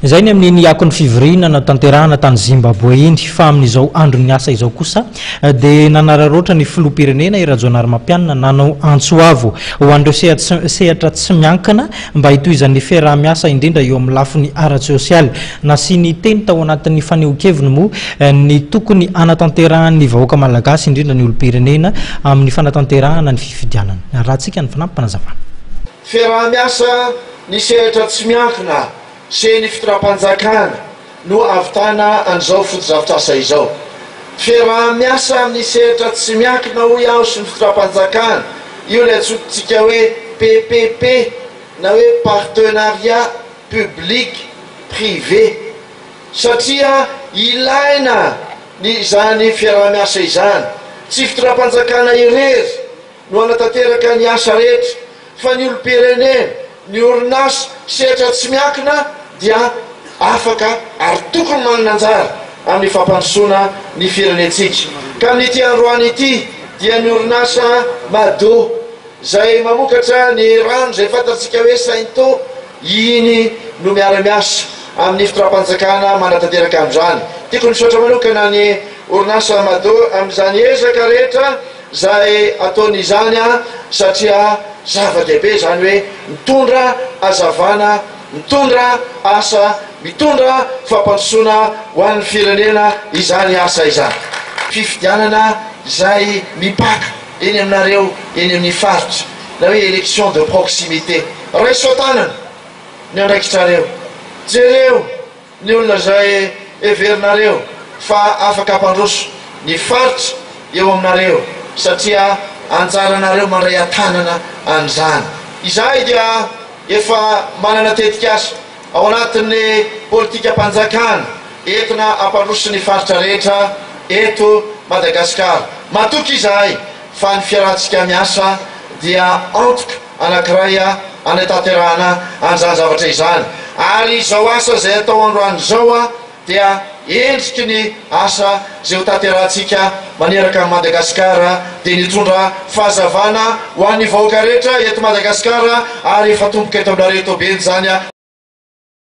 Zay ny amin'ny akony fivoriana tanterahana tany Zimbabwe iny fa amin'izao andro ny asa izao kosa dia nanararoatra ny filoham-pirenena Rajaonarimampianina nanao antsoavo ho andreo sehatra tsy miankina mba hitohizan'ny fiaraha-miasa indrindra eo amin'ny lafiny ara-tsosialy. Nasiany teny tao anatin'ny fanehoan-keviny moa ny tokony anatanterahany vahoaka malagasy indrindra ny olom-pirenena amin'ny fanatanterahana ny fifidianana. Rahantsika ny fanampanazavana. Fiaraha-miasa ny sehatra tsy miankina sy ny fitondram-panjakana no avitana an'izao foto-drafitr'asa izao. Fiaraha-miasa amin'ny sehatra tsy miankina hoy aho sy ny fitondram-panjakana, io ilay antsointsika hoe PPP na hoe partenariat public privé, satria ilaina izany fiaraha-miasa izany. Tsy fitondram-panjakana irery no anatanteraka ny asa rehetra, fa ny olom-pirenena, ny orinasa sehatra tsy miankina dia afaka ary tokony manana anjara amin'ny fampandrosoana ny firenentsika. Ka amin'ity androany ity dia ny orinasa Mado izay mamokatra ny rano izay fantatsika hoe Sainto, iny no miara-miasa amin'ny fitondram-panjakana manatanteraka amin'izany. Tiako misaotra manokana ny orinasa Mado amin'izany ezaka rehetra izay ataon'izany satria zava-dehibe izany hoe mitondra hazavana, mitondra asa, mitondra fampandrosoana ho an'ny firenena izany asa izany. Fifidianana izay mipaka eny aminareo eny amin'ny faritra na hoe élection de proximité. Raisotanana ny andraikitrareo, jereo ny olona izay everinareo fa afaka hampandroso ny faritra eo aminareo satria anjaranareo mandray atanana an'izany. Izahay dia efa manana tetika asa ao anatin'ny politika mpanjakana entina hampandroso ny faritra rehetra eto Madagasikara. Matoky izahay fa ny fiarahantsika miasa dia antoka anankiray anatanterahana an'izany zavatra izany. Ary izao asa izay atao androany izao dia endriky ny asa izay ho tanterahantsika maneraka Madagasikara dia nitondra fahazavana ho an'ny vahoaka rehetra eto Madagasikara ary efa tomboka eto aminareo toa be izany